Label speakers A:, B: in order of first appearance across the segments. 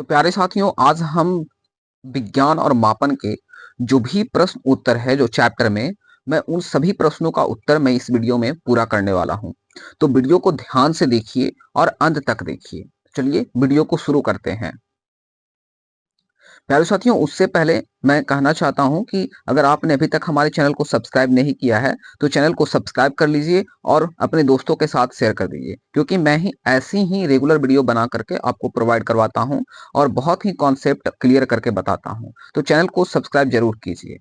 A: तो प्यारे साथियों, आज हम विज्ञान और मापन के जो भी प्रश्न उत्तर है जो चैप्टर में, मैं उन सभी प्रश्नों का उत्तर मैं इस वीडियो में पूरा करने वाला हूं। तो वीडियो को ध्यान से देखिए और अंत तक देखिए। चलिए वीडियो को शुरू करते हैं। प्यारे साथियों, उससे पहले मैं कहना चाहता हूं कि अगर आपने अभी तक हमारे चैनल को सब्सक्राइब नहीं किया है तो चैनल को सब्सक्राइब कर लीजिए और अपने दोस्तों के साथ शेयर कर दीजिए, क्योंकि मैं ही ऐसी ही रेगुलर वीडियो बना करके आपको प्रोवाइड करवाता हूं और बहुत ही कॉन्सेप्ट क्लियर करके बताता हूं। तो चैनल को सब्सक्राइब जरूर कीजिए।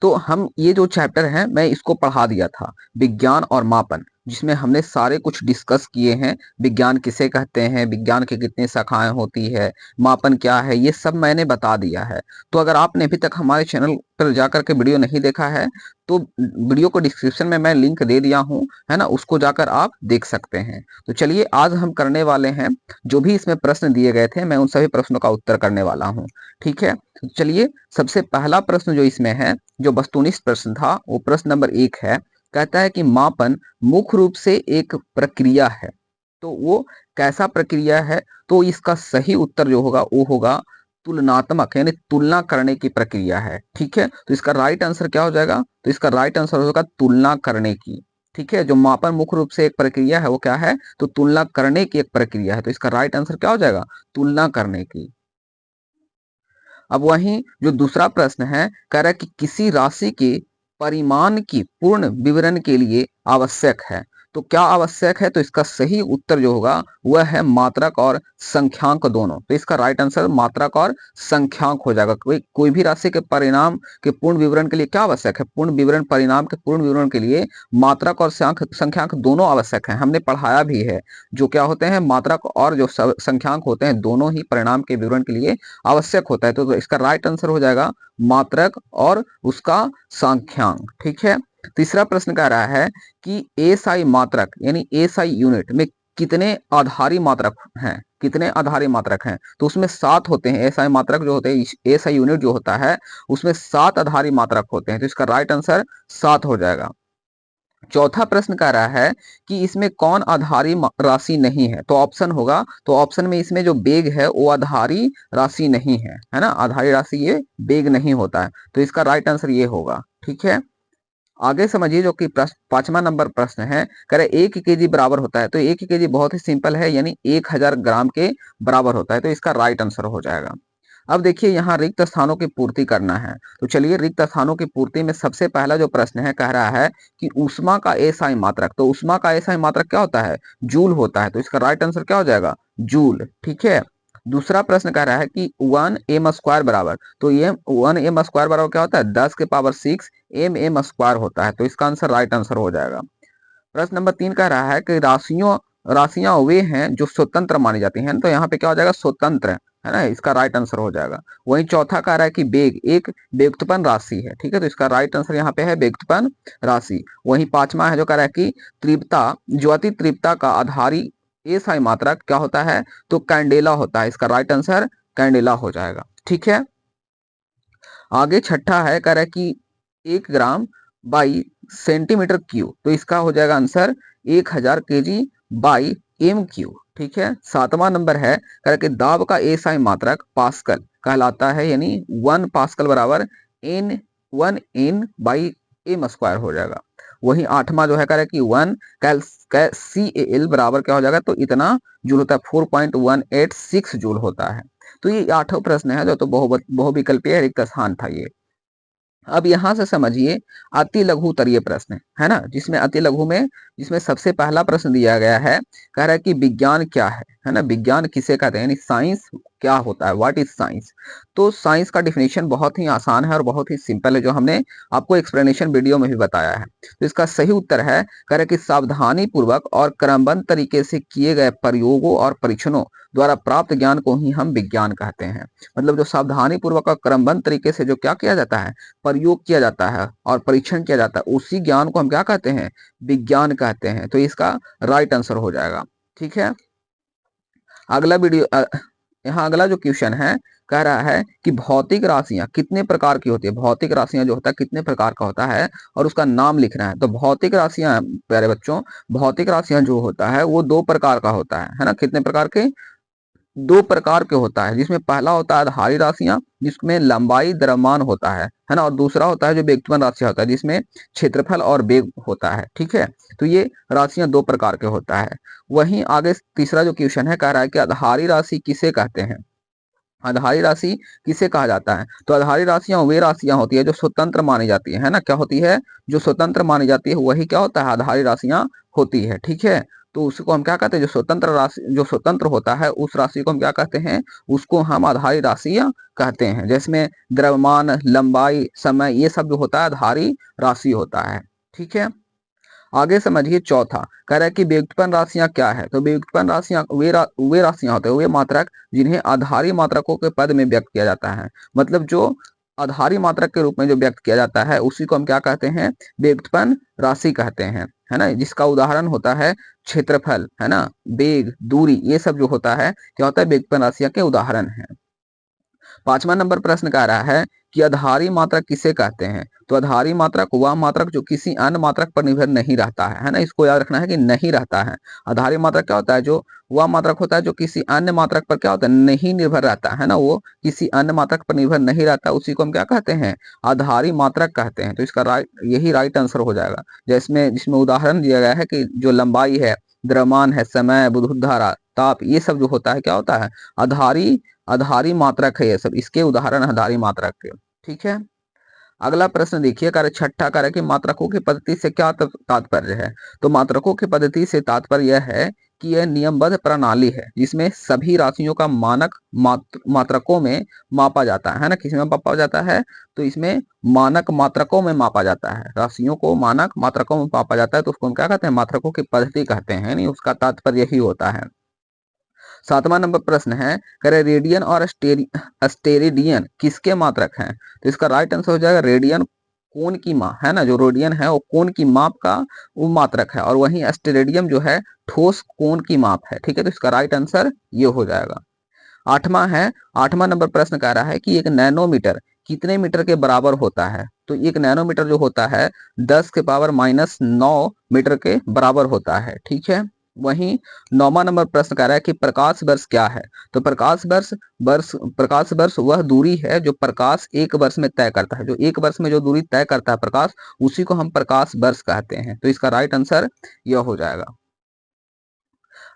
A: तो हम ये जो चैप्टर है मैं इसको पढ़ा दिया था, विज्ञान और मापन, जिसमें हमने सारे कुछ डिस्कस किए हैं। विज्ञान किसे कहते हैं, विज्ञान की कितनी शाखाएं होती है, मापन क्या है, ये सब मैंने बता दिया है। तो अगर आपने अभी तक हमारे चैनल पर जाकर के वीडियो नहीं देखा है तो वीडियो को डिस्क्रिप्शन में मैं लिंक दे दिया हूँ, है ना, उसको जाकर आप देख सकते हैं। तो चलिए आज हम करने वाले हैं, जो भी इसमें प्रश्न दिए गए थे मैं उन सभी प्रश्नों का उत्तर करने वाला हूँ। ठीक है, तो चलिए सबसे पहला प्रश्न जो इसमें है, जो वस्तुनिष्ठ प्रश्न था, वो प्रश्न नंबर 1 है। कहता है कि मापन मुख्य रूप से एक प्रक्रिया है, तो वो कैसा प्रक्रिया है? तो इसका सही उत्तर जो होगा वो होगा तुलनात्मक, यानी तुलना करने की प्रक्रिया है। ठीक है, तो इसका राइट आंसर क्या हो जाएगा? तो इसका राइट आंसर होगा तुलना करने की। ठीक है, जो मापन मुख्य रूप से एक प्रक्रिया है वो क्या है? तो तुलना करने की एक प्रक्रिया है। तो इसका राइट आंसर क्या हो जाएगा? तुलना करने की। अब वहीं जो दूसरा प्रश्न है, कह रहा है कि किसी राशि के परिमाण की पूर्ण विवरण के लिए आवश्यक है। तो क्या आवश्यक है? तो इसका सही उत्तर जो होगा वह है मात्रक और संख्यांक दोनों। तो इसका राइट आंसर मात्रक और संख्यांक हो जाएगा। कोई कोई भी राशि के परिणाम के पूर्ण विवरण के लिए क्या आवश्यक है? पूर्ण विवरण, परिणाम के पूर्ण विवरण के लिए मात्रक और संख्यांक दोनों आवश्यक है। हमने पढ़ाया भी है, जो क्या होते हैं, मात्रक और जो संख्यांक होते हैं, दोनों ही परिणाम के विवरण के लिए आवश्यक होता है। तो इसका राइट आंसर हो जाएगा मात्रक और उसका सांख्यांक। ठीक है, तीसरा प्रश्न कह रहा है कि एसआई मात्रक यानी एसआई यूनिट में कितने आधारी मात्रक हैं? कितने आधारी मात्रक हैं? तो उसमें 7 होते हैं। एसआई मात्रक जो होते हैं, एसआई यूनिट जो होता है उसमें 7 आधारी मात्रक होते हैं। तो इसका राइट आंसर 7 हो जाएगा। चौथा प्रश्न कह रहा है कि इसमें कौन आधारी राशि नहीं है? तो ऑप्शन होगा, तो ऑप्शन में इसमें जो वेग है वो आधारी राशि नहीं है ना, आधारी राशि ये वेग नहीं होता है। तो इसका राइट आंसर ये होगा। ठीक है, आगे समझिए जो कि प्रश्न 5वां नंबर प्रश्न है। कह रहे 1 केजी बराबर होता है। तो 1 केजी बहुत ही सिंपल है, यानी 1000 ग्राम के बराबर होता है। तो इसका राइट आंसर हो जाएगा। अब देखिए यहाँ रिक्त स्थानों की पूर्ति करना है। तो चलिए रिक्त स्थानों की पूर्ति में सबसे पहला जो प्रश्न है, कह रहा है कि ऊष्मा का एसआई मात्रक। तो ऊष्मा का एसआई मात्रक क्या होता है? जूल होता है। तो इसका राइट आंसर क्या हो जाएगा? जूल। ठीक है, दूसरा प्रश्न कह रहा है कि 1m² बराबर, तो ये 1m² बराबर क्या होता है? 10⁻6 mm² होता है। तो इसका आंसर राइट आंसर हो जाएगा। प्रश्न नंबर 3 कह रहा है कि राशियां वे हैं जो स्वतंत्र मानी जाती हैं। तो यहाँ पे क्या हो जाएगा? स्वतंत्र, है ना, इसका राइट आंसर हो जाएगा। वहीं चौथा कह रहा है कि वेग एक व्युत्पन्न राशि है। ठीक है, तो इसका राइट आंसर यहाँ पे है व्युत्पन्न राशि। वहीं पांचवा है जो कह रहा है कि तीव्रता, ज्योति तीव्रता का आधारी एसआई मात्रक क्या होता है? तो कैंडेला होता है। इसका राइट आंसर कैंडेला हो जाएगा। ठीक है, आगे छठा है, कह रहा है कि 1 ग्राम बाई सेंटीमीटर क्यूब। तो इसका हो जाएगा answer 1000 KG by M cube. ठीक है, सातवां नंबर है, कह रहा है कि दाब का एसआई मात्रक पास्कल कहलाता है, यानी 1 पास्कल बराबर एन 1 बाई m² हो जाएगा। वहीं आठवां जो है, कह रहा है कि 1 कैल CAL बराबर क्या हो जाएगा? तो इतना जूल होता है, 4.186 जूल होता है। तो ये आठों प्रश्न है जो तो बहुविकल्पीय रिक्त स्थान था ये। अब यहां से समझिए अति लघु उत्तरीय प्रश्न, है ना, जिसमें अति लघु में जिसमें सबसे पहला प्रश्न दिया गया है, कह रहा है कि विज्ञान क्या है ना, विज्ञान किसे कहते हैं, यानी साइंस क्या होता है, व्हाट इज साइंस? तो साइंस का डिफिनेशन बहुत ही आसान है और बहुत ही सिंपल है, जो हमने आपको एक्सप्लेनेशन वीडियो में भी बताया है। तो इसका सही उत्तर है, कह रहे कि सावधानी पूर्वक और क्रमबद्ध तरीके से किए गए प्रयोगों और परीक्षणों द्वारा प्राप्त ज्ञान को ही हम विज्ञान कहते हैं। मतलब जो सावधानी पूर्वक और क्रमबद्ध तरीके से जो क्या किया जाता है, प्रयोग किया जाता है और परीक्षण किया जाता है, उसी ज्ञान को हम क्या कहते हैं? विज्ञान कहते हैं। तो इसका राइट आंसर हो जाएगा। ठीक है, अगला वीडियो यहाँ अगला जो क्वेश्चन है, कह रहा है कि भौतिक राशियां कितने प्रकार की होती है? भौतिक राशियां जो होता है कितने प्रकार का होता है और उसका नाम लिखना है। तो भौतिक राशियां, प्यारे बच्चों, भौतिक राशियां जो होता है वो 2 प्रकार का होता है ना। कितने प्रकार के? दो प्रकार के होता है, जिसमें पहला होता है आधारी राशियां जिसमें लंबाई द्रव्यमान होता है ना, और दूसरा होता है जो वेगत्वन राशियां होता है जिसमें क्षेत्रफल और वेग होता है। ठीक है, तो ये राशियां दो प्रकार के होता है। वहीं आगे तीसरा जो क्वेश्चन है कह रहा है कि आधारी राशि किसे कहते हैं। आधारी राशि किसे कहा जाता है, तो आधारी राशियां वे राशियां होती है जो स्वतंत्र मानी जाती है ना, क्या होती है, जो स्वतंत्र मानी जाती है वही क्या होता है, आधारी राशियां होती है। ठीक है, तो उसको हम क्या कहते हैं, जो स्वतंत्र राशि, जो स्वतंत्र होता है उस राशि को हम क्या कहते हैं, उसको हम आधारी राशियां कहते हैं। जिसमें द्रव्यमान, लंबाई, समय ये सब जो होता है आधारी राशि होता है। ठीक है, आगे समझिए चौथा कह रहा है कि व्युत्पन्न राशियां क्या है, तो व्युत्पन्न राशियां वे राशियां होते हैं, वे मात्रक जिन्हें आधारी मात्रकों के पद में व्यक्त किया जाता है। मतलब जो आधारी मात्रक के रूप में जो व्यक्त किया जाता है उसी को हम क्या कहते हैं, व्युत्पन्न राशि कहते हैं, है ना। जिसका उदाहरण होता है क्षेत्रफल, है ना, वेग, दूरी, ये सब जो होता है क्या होता है, व्युत्पन्न राशियां के उदाहरण है। पांचवा नंबर प्रश्न कह रहा है कि आधारी मात्रक किसे कहते हैं, तो आधारी मात्रक वह मात्रक जो किसी अन्य मात्रक पर निर्भर नहीं रहता है ना, इसको याद रखना है कि नहीं रहता है। आधारी मात्रक क्या होता है, जो वह मात्रक होता है जो किसी अन्य मात्रक पर क्या होता है, नहीं निर्भर रहता है ना, वो किसी अन्य मात्रक पर निर्भर नहीं रहता, उसी को हम क्या कहते हैं, आधारी मात्रक कहते हैं। तो इसका यही राइट आंसर हो जाएगा। जिसमें जिसमें उदाहरण दिया गया है कि जो लंबाई है, द्रव्यमान है, समय, विद्युत धारा, ताप, ये सब जो होता है क्या होता है, आधारी आधारी मात्रक है। ये सब इसके उदाहरण आधारी मात्रक के। ठीक है, अगला प्रश्न देखिए, कार्य छठा कार्य की मात्रकों की पद्धति से क्या तात्पर्य है, तो मात्रकों की पद्धति से तात्पर्य यह है कि यह नियमबद्ध प्रणाली है जिसमें सभी राशियों का मानक मात्रकों में मापा जाता है ना, किसी में मापा जाता है, तो इसमें मानक मात्रकों में मापा जाता है, राशियों को मानक मात्रकों में मापा जाता है, तो उसको हम क्या कहते हैं, मात्रकों की पद्धति कहते हैं, नहीं उसका तात्पर्य यही होता है। सातवां नंबर प्रश्न है, करे रेडियन और स्टेरिडियन किसके मात्रक हैं, तो इसका राइट आंसर हो जाएगा रेडियन कोण की माप, है ना, जो रेडियन है वो कोण की माप का वो मात्रक है, और वहीं स्टेरेडियम जो है ठोस कोण की माप है। ठीक है, तो इसका राइट आंसर ये हो जाएगा। आठवां है, आठवां नंबर प्रश्न कह रहा है कि एक नैनोमीटर कितने मीटर के बराबर होता है, तो एक नैनोमीटर जो होता है 10⁻⁹ मीटर के बराबर होता है। ठीक है, वहीं नौवां नंबर प्रश्न कह रहा है कि प्रकाश वर्ष क्या है, तो प्रकाश वर्ष वह दूरी है जो प्रकाश एक वर्ष में तय करता है, जो एक वर्ष में जो दूरी तय करता है प्रकाश, उसी को हम प्रकाश वर्ष कहते हैं। तो इसका राइट आंसर यह हो जाएगा।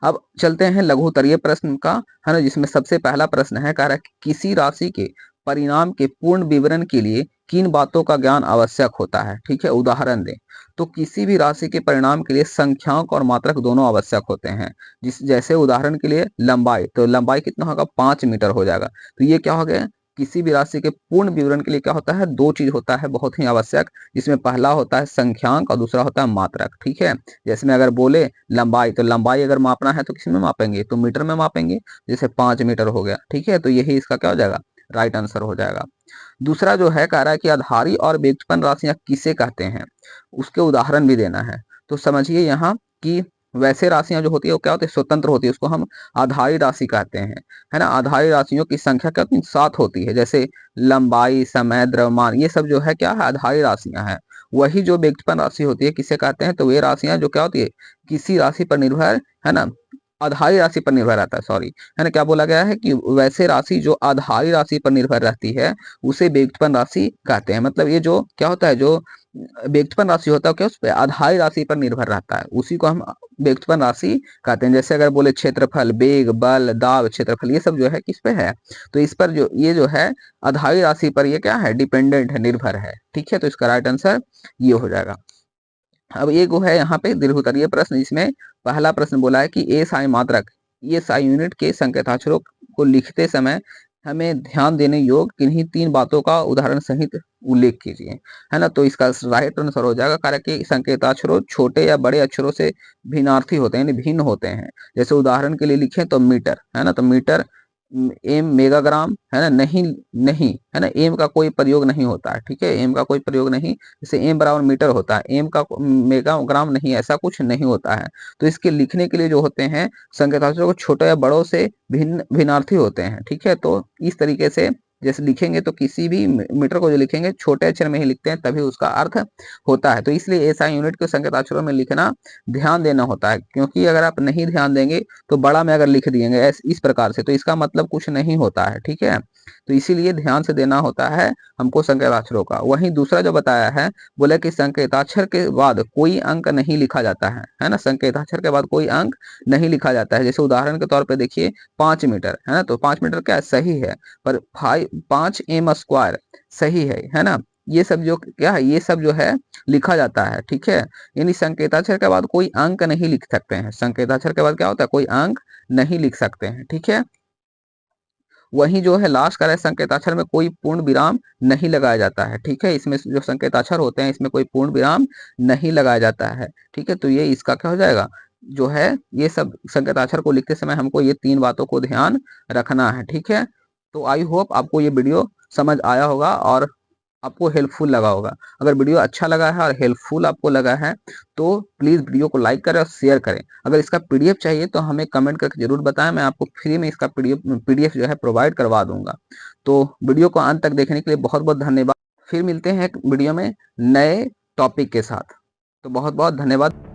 A: अब चलते हैं लघु उत्तरीय प्रश्न का, है ना, जिसमें सबसे पहला प्रश्न है, कह रहा है कि किसी राशि के परिणाम के पूर्ण विवरण के लिए किन बातों का ज्ञान आवश्यक होता है। ठीक है, उदाहरण दें, तो किसी भी राशि के परिणाम के लिए संख्याओं और मात्रक दोनों आवश्यक होते हैं। जैसे उदाहरण के लिए लंबाई, तो लंबाई कितना होगा, 5 मीटर हो जाएगा। तो ये क्या हो गया, किसी भी राशि के पूर्ण विवरण के लिए क्या होता है, दो चीज होता है बहुत ही आवश्यक, जिसमें पहला होता है संख्यांक और दूसरा होता है मात्रक। ठीक है, जैसे में अगर बोले लंबाई, तो लंबाई अगर मापना है तो किस में मापेंगे, तो मीटर में मापेंगे, जैसे 5 मीटर हो गया। ठीक है, तो यही इसका क्या हो जाएगा, राइट आंसर हो जाएगा। दूसरा जो है कह रहा है कि आधारी और व्युत्पन्न राशियां किसे कहते हैं, उसके उदाहरण भी देना है। तो समझिए यहाँ कि वैसे राशियां जो होती है वो क्या होती है, स्वतंत्र होती है, उसको हम आधारी राशि कहते हैं, है ना। आधारी राशियों की संख्या क्या होती है, 7 होती है। जैसे लंबाई, समय, द्रव्यमान, ये सब जो है क्या है, आधारी राशियां हैं। वही जो व्युत्पन्न राशि होती है किसे कहते हैं, तो वे राशियां जो क्या होती है, किसी राशि पर निर्भर, है ना, आधारी राशि पर निर्भर रहता है, सॉरी, है ना, क्या बोला गया है कि वैसे राशि जो आधारी राशि पर निर्भर रहती है उसे व्युत्पन्न राशि कहते हैं। मतलब ये जो क्या होता है, जो व्युत्पन्न राशि होता है क्या, उस पर आधारी राशि पर निर्भर रहता है, उसी को हम व्युत्पन्न राशि कहते हैं। जैसे अगर बोले क्षेत्रफल, वेग, बल, दाब, क्षेत्रफल, ये सब जो है किस पे है, तो इस पर जो ये जो है आधारी राशि पर ये क्या है, डिपेंडेंट है, निर्भर है। ठीक है, तो इसका राइट आंसर ये हो जाएगा। अब एक वो है यहाँ पे दीर्घोत्तरीय प्रश्न, जिसमें पहला प्रश्न बोला है कि एसआई मात्रक, ये SI यूनिट के संकेताक्षरों को लिखते समय हमें ध्यान देने योग्य किन्हीं 3 बातों का उदाहरण सहित उल्लेख कीजिए, है ना। तो इसका राइट आंसर हो जाएगा, कार्य के संकेताक्षरों छोटे या बड़े अक्षरों से भिन्नार्थी होते हैं, यानी भिन्न होते हैं। जैसे उदाहरण के लिए लिखें तो मीटर, है ना, तो मीटर एम मेगाग्राम, है ना, नहीं नहीं, है ना, एम का कोई प्रयोग नहीं होता है। ठीक है, एम का कोई प्रयोग नहीं, जैसे एम बराबर मीटर होता है, एम का मेगाग्राम नहीं, ऐसा कुछ नहीं होता है। तो इसके लिखने के लिए जो होते हैं संकेताक्षरों को छोटे या बड़ों से भिन्नार्थी होते हैं। ठीक है, तो इस तरीके से जैसे लिखेंगे तो किसी भी मीटर को जो लिखेंगे छोटे अक्षर में ही लिखते हैं, तभी उसका अर्थ होता है। तो इसलिए एसआई यूनिट को संकेताक्षरों में लिखना ध्यान देना होता है, क्योंकि अगर आप नहीं ध्यान देंगे तो बड़ा में अगर लिख दिएंगे इस प्रकार से, तो इसका मतलब कुछ नहीं होता है, ठीक है। तो इसीलिए ध्यान से देना होता है हमको संकेताक्षरों का। वहीं दूसरा जो बताया है, बोले कि संकेताक्षर के बाद कोई अंक नहीं लिखा जाता है ना, संकेताक्षर के बाद कोई अंक नहीं लिखा जाता है। जैसे उदाहरण के तौर पे देखिए 5 मीटर है ना, तो 5 मीटर क्या सही है, पर 5m² सही है ना। ये सब जो क्या है, ये सब जो है लिखा जाता है, ठीक है। यानी संकेताक्षर के बाद कोई अंक नहीं लिख सकते हैं, संकेताक्षर के बाद क्या होता है, कोई अंक नहीं लिख सकते हैं, ठीक है। वहीं जो है लास्ट का है, संकेताक्षर में कोई पूर्ण विराम नहीं लगाया जाता है, ठीक है। इसमें जो संकेताक्षर होते हैं इसमें कोई पूर्ण विराम नहीं लगाया जाता है, ठीक है। तो ये इसका क्या हो जाएगा, जो है ये सब संकेताक्षर को लिखते समय हमको ये 3 बातों को ध्यान रखना है, ठीक है। तो आई होप आपको ये वीडियो समझ आया होगा और आपको हेल्पफुल लगा होगा। अगर वीडियो अच्छा लगा है और हेल्पफुल आपको लगा है तो प्लीज़ वीडियो को लाइक करें और शेयर करें। अगर इसका पीडीएफ चाहिए तो हमें कमेंट करके ज़रूर बताएं, मैं आपको फ्री में इसका पीडीएफ जो है प्रोवाइड करवा दूंगा। तो वीडियो को अंत तक देखने के लिए बहुत बहुत धन्यवाद। फिर मिलते हैं एक वीडियो में नए टॉपिक के साथ। तो बहुत बहुत धन्यवाद।